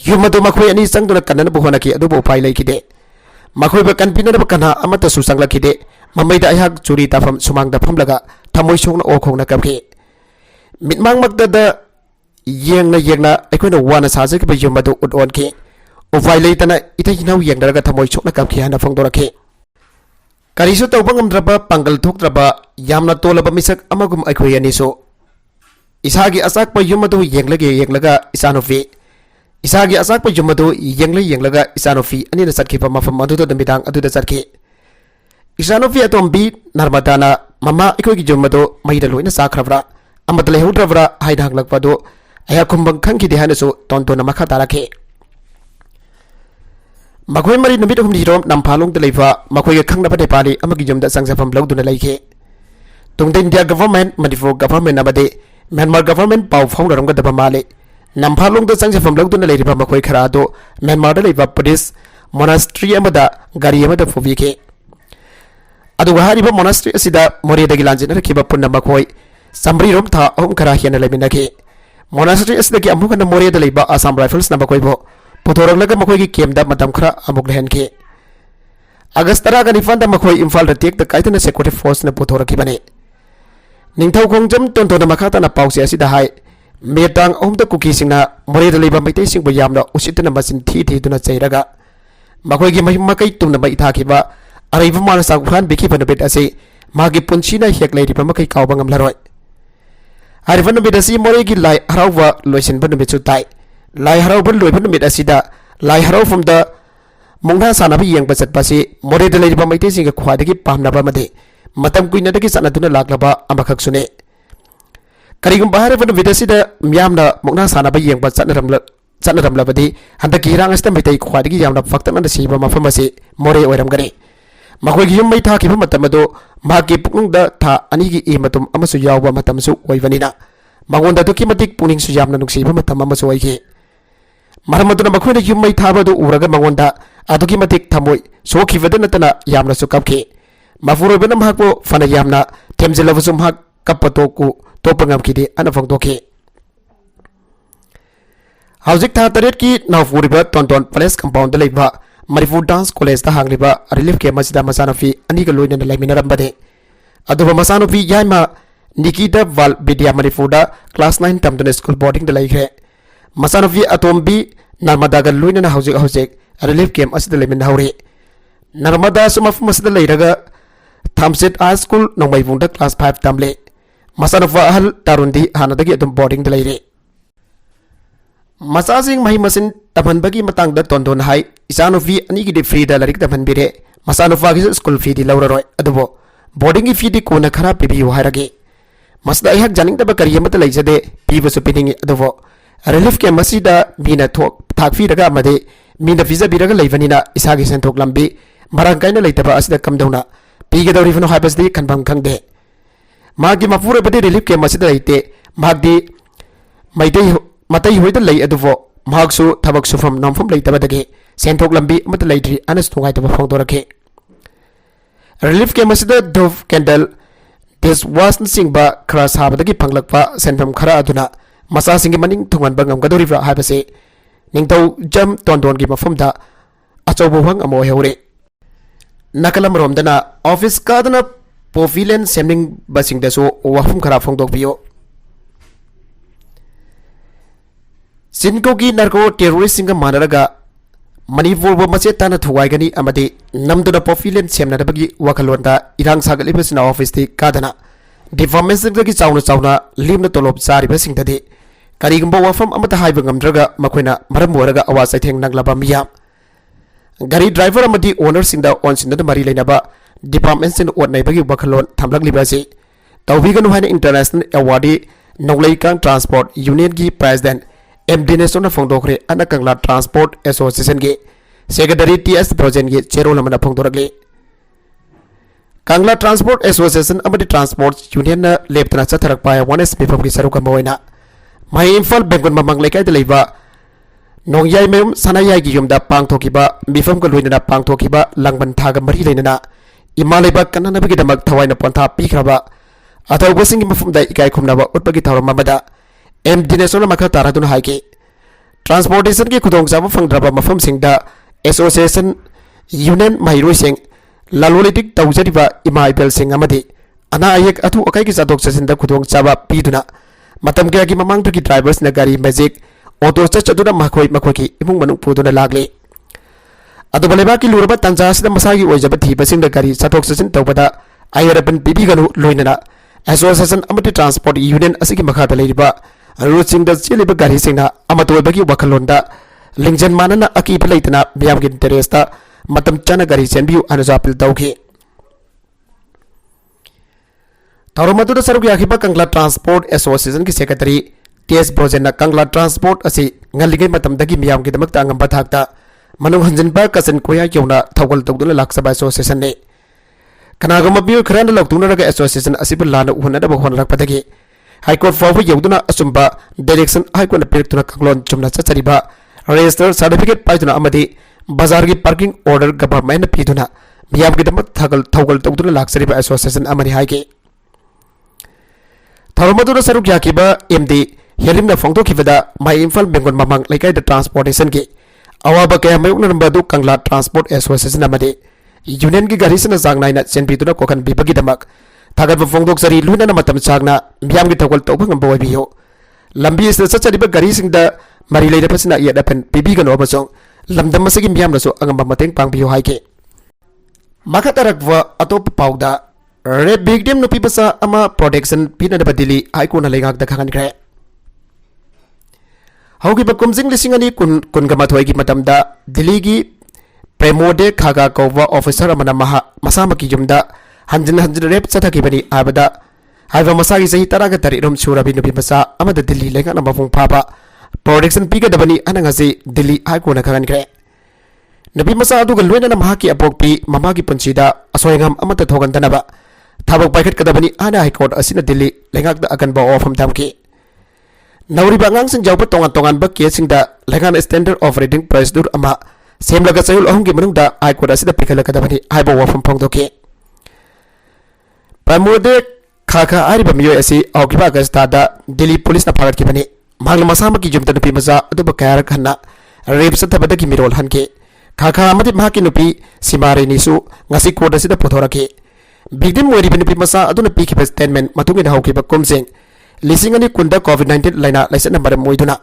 ꯌꯨꯝ ꯑꯗꯨ ꯃꯈꯣꯏ ꯑꯅꯤ ꯆꯪꯗꯨꯅ ꯀꯟꯅꯅꯕ ꯍꯣꯠꯅꯈꯤ, ꯑꯗꯨꯕꯨ ꯎꯄꯥꯏ ꯂꯩꯈꯤꯗꯦ꯫ ꯃꯈꯣꯏꯕꯨ ꯀꯟꯕꯤꯅꯅꯕ ꯀꯅꯥ ꯑꯃꯠꯇꯁꯨ ꯆꯪꯂꯛꯈꯤꯗꯦ꯫ ꯃꯃꯩꯗ ꯑꯩꯍꯥꯛ ꯆꯨꯔꯤ ꯇꯥꯐꯝ ꯁꯨꯃꯥꯡꯗ ꯐꯝꯂꯒ ꯊꯃꯣꯏ ꯁꯣꯛꯅ ꯑꯣꯈꯣꯡꯅ ꯀꯞꯈꯤ꯫ ꯃꯤꯠꯃꯥꯡꯃꯛꯇꯗ ꯌꯦꯡꯅ ꯑꯩꯈꯣꯏꯅ ꯋꯥꯅ ꯁꯥꯖꯈꯤꯕ ꯌꯨꯝ ꯑꯗꯨ ꯎꯠ ꯑꯣꯟꯈꯤ꯫ ꯎꯄꯥꯏ ꯂꯩꯇꯅ ꯏꯊꯩ ꯏꯅꯥꯎ ꯌꯦꯡꯅꯔꯒ ꯊꯃꯣꯏ ꯁꯣꯛꯅ ꯀꯞꯈꯤ ꯍꯥꯏꯅ ꯐꯣꯡꯗꯣꯔꯛꯈꯤ꯫ ꯀꯔꯤꯁꯨ ꯇꯧꯕ ꯉꯝꯗ꯭ꯔꯕ ꯄꯥꯡꯒꯜ ꯊꯣꯛꯇ꯭ꯔꯕ ꯌꯥꯝꯅ ꯇꯣꯜꯂꯕ ꯃꯤꯁꯛ ꯑꯃꯒꯨꯝ ꯑꯩꯈꯣꯏ ꯑꯅꯤꯁꯨ ꯏꯁꯥꯒꯤ ꯑꯆꯥꯛꯄ ꯌꯨꯝ ꯑꯗꯨ ꯌꯦꯡꯂꯒ ꯏꯆꯥꯅꯨꯄꯤ ꯑꯅꯤꯅ ꯆꯠꯈꯤꯕ ꯃꯐꯝ ꯑꯗꯨꯗ ꯅꯨꯃꯤꯗꯥꯡ ꯑꯗꯨꯗ ꯆꯠꯈꯤ꯫ ꯏꯆꯥꯅꯨꯄꯤ ꯑꯇꯣꯝꯕꯤ ꯅꯔꯃꯗꯥꯅ ꯃꯃꯥ ꯑꯩꯈꯣꯏꯒꯤ ꯌꯨꯝ ꯑꯗꯨ ꯃꯩꯗ ꯂꯣꯏꯅ ꯆꯥꯈ꯭ꯔꯕ꯭ꯔꯥ, ꯑꯃꯠꯇ ꯂꯩꯍꯧꯗ꯭ꯔꯕ꯭ꯔꯥ ꯍꯥꯏꯅ ꯍꯪꯂꯛꯄ ꯑꯗꯨ ꯑꯩꯍꯥꯛ ꯈꯨꯝꯕꯝ ꯈꯪꯈꯤꯗꯦ ꯍꯥꯏꯅꯁꯨ ꯇꯣꯟꯇꯣꯟꯅ ꯃꯈꯥ ꯇꯥꯔꯛꯈꯤ꯫ ꯃꯈꯣꯏ ꯃꯔꯤ ꯅꯨꯃꯤꯠ 6 ꯅꯝꯐꯥꯂꯣꯡꯗ ꯂꯩꯕ ꯃꯈꯣꯏꯒ ꯈꯪꯅꯕ ꯅꯦꯄꯥꯂꯤ ꯑꯃꯒꯤ ꯌꯨꯝꯗ ꯆꯪꯖꯐꯝ ꯂꯧꯗꯨꯅ ꯂꯩꯈꯤ꯫ ꯇꯨꯡꯗ ꯏꯟꯗꯤꯌꯥ ꯒꯚꯔꯟꯃꯦꯟꯠ, ꯃꯅꯤꯄꯨꯔ ꯒꯚꯔꯟꯃꯦꯟꯠ ꯑꯃꯗꯤ ꯃ꯭ꯌꯥꯟꯃꯥꯔ ꯒꯚꯔꯟꯃꯦꯟꯠ ꯄꯥꯎ ꯐꯥꯎꯅꯔꯝꯒꯗꯕ ꯃꯥꯜꯂꯤ꯫ ꯅꯝꯐꯥꯂꯣꯡꯗ ꯆꯪꯖꯐꯝ ꯂꯧꯗꯨꯅ ꯂꯩꯔꯤꯕ ꯃꯈꯣꯏ ꯈꯔ ꯑꯗꯨ ꯃ꯭ꯌꯥꯟꯃꯥꯔꯗ ꯂꯩꯕ ꯕꯨꯙꯤꯁꯠ ꯃꯣꯅꯥꯁꯇ꯭ꯔꯤ ꯑꯃꯗ ꯒꯥꯔꯤ ꯑꯃꯗ ꯄꯨꯕꯤꯈꯤ꯫ ꯑꯗꯨꯒ ꯍꯥꯏꯔꯤꯕ ꯃꯣꯅꯥꯁꯇ꯭ꯔꯤ ꯑꯁꯤꯗ ꯃꯣꯔꯦꯗꯒꯤ ꯂꯥꯟꯖꯦꯟꯅꯔꯛꯈꯤꯕ ꯄꯨꯟꯅ ꯃꯈꯣꯏ ꯆꯝꯕ꯭ꯔꯤꯔꯣꯝ ꯊꯥ 3 ꯈꯔ ꯍꯦꯟꯅ ꯂꯩꯃꯤꯟꯅꯈꯤ꯫ ꯃꯣꯅꯥꯁꯇ꯭ꯔꯤ ꯑꯁꯤꯗꯒꯤ ꯑꯃꯨꯛ ꯍꯟꯅ ꯃꯣꯔꯦꯗ ꯂꯩꯕ ꯑꯁꯥꯝ ꯔꯥꯏꯐꯜꯁꯅ ꯃꯈꯣꯏꯕꯨ ꯄꯨꯊꯣꯔꯛꯂꯒ ꯃꯈꯣꯏꯒꯤ ꯀꯦꯝꯞꯗ ꯃꯇꯝ ꯈꯔ ꯑꯃꯨꯛ ꯂꯩꯍꯟꯈꯤ꯫ ꯑꯒꯁꯠ 19 ꯃꯈꯣꯏ ꯏꯝꯐꯥꯜꯗ ꯇꯦꯛꯇ ꯀꯥꯏꯗꯅ ꯁꯦꯀ꯭ꯌꯨꯔꯤꯇꯤ ꯐꯣꯔꯁꯅ ꯄꯨꯊꯣꯔꯛꯈꯤꯕꯅꯤ꯫ ꯅꯤꯡꯊꯧꯈꯣꯡꯖꯝ ꯇꯣꯟꯇꯣꯟꯅ ꯃꯈꯥ ꯇꯥꯅ ꯄꯥꯎꯆꯦ ꯑꯁꯤꯗ ꯍꯥꯏ ꯃꯦ ꯇꯥꯡ 3ꯗ ꯀꯨꯀꯤꯁꯤꯡꯅ ꯃꯣꯔꯦꯗ ꯂꯩꯕ ꯃꯩꯇꯩꯁꯤꯡꯕꯨ ꯌꯥꯝꯅ ꯎꯁꯤꯠꯇꯅ ꯃꯆꯤꯟ ꯊꯤꯗꯨꯅ ꯆꯩꯔꯒ ꯃꯈꯣꯏꯒꯤ ꯃꯀꯩ ꯇꯨꯝꯅ ꯃꯩ ꯊꯥꯈꯤꯕ ꯑꯔꯩꯕ ꯃꯥꯅ ꯆꯥꯛꯍꯟꯕꯤꯈꯤꯕ ꯅꯨꯃꯤꯠ ꯑꯁꯤ ꯃꯥꯒꯤ ꯄꯨꯟꯁꯤꯅ ꯍꯦꯛ ꯂꯩꯔꯤꯕ ꯃꯈꯩ ꯀꯥꯎꯕ ꯉꯝꯂꯔꯣꯏ꯫ ꯍꯥꯏꯔꯤꯕ ꯅꯨꯃꯤꯠ ꯑꯁꯤ ꯃꯣꯔꯦꯒꯤ ꯂꯥꯏ ꯍꯔꯥꯎꯕ ꯂꯣꯏꯁꯤꯟꯕ ꯅꯨꯃꯤꯠꯁꯨ ꯇꯥꯏ꯫ ꯂꯥꯏ ꯍꯔꯥꯎꯕ ꯂꯣꯏꯕ ꯅꯨꯃꯤꯠ ꯑꯁꯤꯗ ꯂꯥꯏ ꯍꯔꯥꯎꯐꯝꯗ ꯃꯨꯛꯅꯥ ꯁꯥꯟꯅꯕ ꯌꯦꯡꯕ ꯆꯠꯄ ꯑꯁꯤ ꯃꯣꯔꯦꯗ ꯂꯩꯔꯤꯕ ꯃꯩꯇꯩꯁꯤꯡꯒ ꯈ꯭ꯋꯥꯏꯗꯒꯤ ꯄꯥꯝꯅꯕ ꯑꯃꯗꯤ ꯃꯇꯝ ꯀꯨꯏꯅꯗꯒꯤ ꯆꯠꯅꯗꯨꯅ ꯂꯥꯛꯂꯕ ꯑꯃꯈꯛꯁꯨꯅꯤ꯫ ꯀꯔꯤꯒꯨꯝꯕ ꯍꯥꯏꯔꯤꯕ ꯅꯨꯃꯤꯠ ꯑꯁꯤꯗ ꯃꯤꯌꯥꯝꯅ ꯃꯨꯛꯅꯥ ꯁꯥꯟꯅꯕ ꯌꯦꯡꯕ ꯆꯠꯅꯔꯝꯂꯕꯗꯤ ꯍꯟꯗꯛꯀꯤ ꯏꯔꯥꯡ ꯑꯁꯤꯗ ꯃꯩꯇꯩ ꯈ꯭ꯋꯥꯏꯗꯒꯤ ꯌꯥꯝꯅ ꯄꯥꯛꯇꯛꯅꯅ ꯁꯤꯕ ꯃꯐꯝ ꯑꯁꯤ ꯃꯣꯔꯦ ꯑꯣꯏꯔꯝꯒꯅꯤ꯫ ꯃꯈꯣꯏꯒꯤ ꯌꯨꯝ ꯃꯩ ꯊꯥꯈꯤꯕ ꯃꯇꯝ ꯑꯗꯨ ꯃꯍꯥꯛꯀꯤ ꯄꯨꯛꯅꯨꯡꯗ ꯊꯥ 2ꯒꯤ ꯏ ꯃꯇꯨꯝ ꯑꯃꯁꯨ ꯌꯥꯎꯕ ꯃꯇꯝꯁꯨ ꯑꯣꯏꯕꯅꯤꯅ ꯃꯉꯣꯟꯗ ꯑꯗꯨꯛꯀꯤ ꯃꯇꯤꯛ ꯄꯨꯛꯅꯤꯡꯁꯨ ꯌꯥꯝꯅ ꯅꯨꯡꯁꯤꯕ ꯃꯇꯝ ꯑꯃꯁꯨ ꯑꯣꯏꯈꯤ꯫ ꯃꯔꯝ ꯑꯗꯨꯅ ꯃꯈꯣꯏꯅ ꯌꯨꯝ ꯃꯩ ꯊꯥꯕ ꯑꯗꯨ ꯎꯔꯒ ꯃꯉꯣꯟꯗ ꯑꯗꯨꯛꯀꯤ ꯃꯇꯤꯛ ꯊꯃꯣꯏ ꯁꯣꯛꯈꯤꯕꯗ ꯅꯠꯇꯅ ꯌꯥꯝꯅꯁꯨ ꯀꯞꯈꯤ꯫ Mafuroibana mahakpo fana yamna themjilabsu mahak kapatoku topangam kidi ana phongdoki Hauzik tha taret ki nawfuriba tonton palace compound da leiba Manipur Dance College da hangliba relief camp masida masanafi ani ga loina laiminaramade aduba masanafi yaima Nikita Val Vidya Manipur da class 9 tamdana school boarding da laigre masanafi atombi Narmada ga loina na hauzik relief camp asida laimin hauri Narmada sumaf masida lairaga Thamset High School nongbai bungda class 5 tamle masanafa ahal tarundi hanadagi atum boarding da laire Masasing mahi masin taman bagi matang da tonton hai isano fee ani ki free da larik taman bire masano fa ki school fee di laura roi adubo boarding fee di kona khara pibi wa harage masda ihak janing da bakari yamata laijade pibu su piningi adubo relief ke masida bina thok thak fee daga amade mina visa biraga laivanina isagi sentok lambi marang kaina laitaba asida kamdauna piga dawri fano haibasdi kanbam khangde magi mapura bade relief ke masida laite magdi maidei matai hoida lay aduvo mahaksu thabak sufam namfam leitabadagi senthok lambi amata leidri anas tungai taba phongdorake relief ke masida dove candle this was singba khras habadagi phanglakpa senfam khara aduna masa singi maning thungan bangam gadoribra habase ningtau jam tondon gi mafamda achobo hang amo heure nakalam romdana office kadana pavilion semning basing daso wafum khara phongdok biyo Sinkogi narco terrorist singa manaraga Manipur bo mache tana thuwai gani amade namduna pavilion semna bagi wakalonda irang sagalibasna office ti kadana defamation gi chauna limna tolop sari basing tade karigumba wafam amata haiba ngamdraga makoina maram moraga awas aitheng nanglaba miya gari driver amadi owner singda onsinda mari leinaba department sin odnai bagi wakalon thamlak libasi tawbiganu haina international award nongleikang transport union gi president MD National Fondokre ana Kangla Transport Association ge Secretary TS Project ge Chero lamana Fondoragli Kangla Transport Association amadi Transport Union na leptana chatharak pa 1S befam gi saruka moina mai Imphal Bengon mamang lekai de leiba nongyai mem sanayai gi yumda pangthokiba bifam ga loina pangthokiba langban thaga mari leinana imaleba kanana bagi damak thawaina pontha pikraba athau bosing mafumda ikai khumnaba utpagi thawra mamada MD National Makha Taradun Haike Transportation ki khudong jaba phangdraba mafam singda Association Union Mairoi sing Lalolitik tawjariba Imaibel sing amadi ana ayek athu akai ki sadok sasinda khudong jaba piduna matam kya ki mamang ki drivers na gari magic auto chaduna makhoi ki imung manung puduna lagle adu baleba ki luraba tanja sida masagi oijaba thiba singda gari sadok sasin tawbada ayaraban bibi ganu loinana Association amadi Transport Union asigi makha dalaiba Ruching the Chiliba Gari Singna, Amato Bagi Wakalonda, Lingjan Manana Aki Palatana, Biamgin Teresta, Matam Chana Gari Senbu, and Zapil Dauki. Taramatu Sarukiakiba Kangla Transport Association Secretary, TS Brojena Kangla Transport Asi, Naligan Matam Dagi Biamki the Maktangam Batakta, Manu Hansenba Kasan Koya Yona, Tawal Togula Laksaba Association. Kanagamabu Kranda Loktunaga Association Asipulana, Unada Honrakataki. High Court for Yoduna Asumba, Direction High Court Pectuna Kaglon Chumna Chachariba, Register Certificate Paituna Amadi, Bazargi Parking Order Government Pituna, Biamgidamat Toggle Togula Laksariba Association Amani Haike. Taramadura Sarukiakiba, MD, Helimna Fongto Kivada, my Imphal Bengon Mamang, like the transportation gate. Awaba Kayamadu Kangla Transport Association Amadi, Union Gigarison Zangnine at St. Peter Kokan Bibagidamak. Tagat Fongdok Sari Luna Matam Sagna, Biam Togol Tobang Boy Bio. Lambi is the such a Gari sing the Marilay Persona yet upon Bibigan Obasong, Lamdamasing Biamraso, Angamating Pang Bio Hike. Makatarakva Atop Pauda, Red Big Dim no Pipasa Ama Protection, Pina Badili, Icona Legak the Kankre. How give a comsing listening Kungamatoiki Matamda, Diligi, Premode Kaga Kova Officer Amanamaha, Masamaki Jumda. Hanjin rep Satakibani Abada. Haiva Masagi Taraga Tarirum Surabi Nubi Masa, Amada Dili Lega Namafung Papa, Protection Piga Dabani Anangasi, Dili Icona Karankre. Nabi Masa Duga Luena Mahaki Apokpi, Mamaki Punchida, Asoyangam Amata Togan Tanaba, Tabok Packet Kadabani Ana High Court Asina Dili, Legak the Akanba or from Tamki. Nauribangang Sing Jaupatongan Tongan Bakasing the Legan Standard Operating Price Dur Ama, same Lagasail Ongi Munda, I could Asida Pikala Kadabani, Ibo from Pongdoke. Pramode Khakha Ariba Mio Asi Aukiba Agastada Delhi Police na Pagat Kibani Magna Masama ki Jumta Nupi Maza Aduba Kayar Khana Rape Satabada ki Mirol Hanke Khakha Amati Mahaki Nupi Simare Nisu Ngasi Koda Sida Potorake Victim Wari Nupi Masa Aduna Piki Statement Matungi Haukiba Kumsing Lisingani Kunda COVID-19 Laina License number Moiduna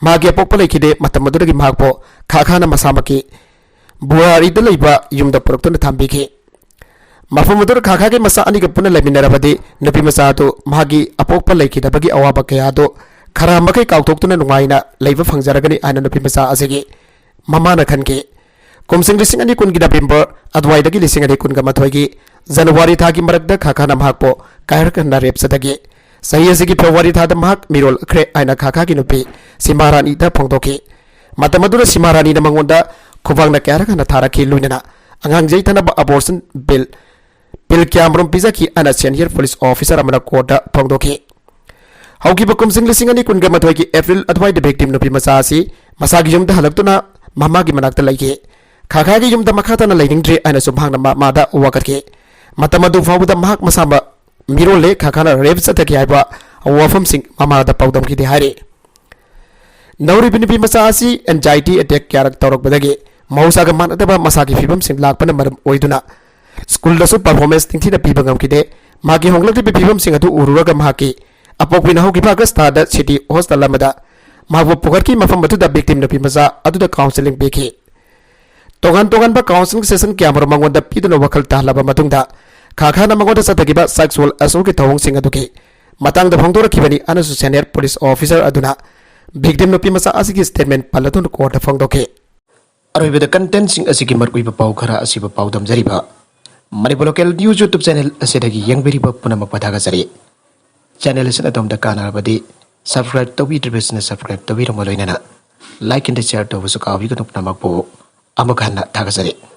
Magia Popole Kide Matamaduragi Magpo Khakha na Masamaki Buari the Liba Yumda Production Tambiki Mafumadur Khakha ke Masa Ani Kapuna Laminarabadi Nupi Masato Magi Apopa Laki the Bagi Awaba Kayado Karamake Kautokuna Nuaina Lava Fangzaragani and Nupi Masa Azegi Mamana Kanke Kumsing Lising and Kungida Bimber Adwaidagi Lising and Kungamatwagi Zanwari Taki Marakda Khakha Namhapo Kairkana Repsatagi Sayasigi February Tadamak Mirol Kre Aina Khakha Nupi Simarani da Pongdoki Matamadura Simarani Namangonda Kubangna Karakana Taraki Lunana Angang Jaitana abortion bill Camron Pizaki and a senior police officer Amana Kota Pongdoki Hauki Bakum Sing and Kungamatwaki April advise the victim Nupi Masasi Masagim the Halaktuna Mamagi Manakta Lake Khakha Yum the Makata lighting tree and a Subhana Mada Wakake Matamadu Fawu the Mak Masamba Mirole Khakana Raves at the Kiaba a Wafam Sing Mama the Powdam Kiti Hari Nauri Binipi Masasi anxiety attack character of Badagi Mausaga Manataba Masaki Fibam Sing Lakpan Madam Oiduna School does performance thinking the people of Kide Maki Honglaki Pibam Sing to Urugam Haki Apokina Hoki Pakasta that city hostel Lamada Mavu Pokarki Mafamatu the victim of Pimasa Adu the counseling Biki Togan ba counseling session camera mangon the Pidon Wakal Talaba Matunda Khakha Namagoda Satagiba sexual assault Tawong Sing Aduki Matang the Hongdora Kibani and a senior police officer Aduna Victim no Pimasa Asiki statement Palatun Court of Fongdoke. Are with the contents in Asiki Marquiba Paukara Asiba Paudam Zariba. Maribolocal news YouTube channel Asedagi Young Veriba Punama Patagasari. Channel is an atom the Kana Badi. Subscribe to Wheat Business, subscribe to Vita Molina. Like and share to Vasuka Vikanupnamapo Amakana Tagasari.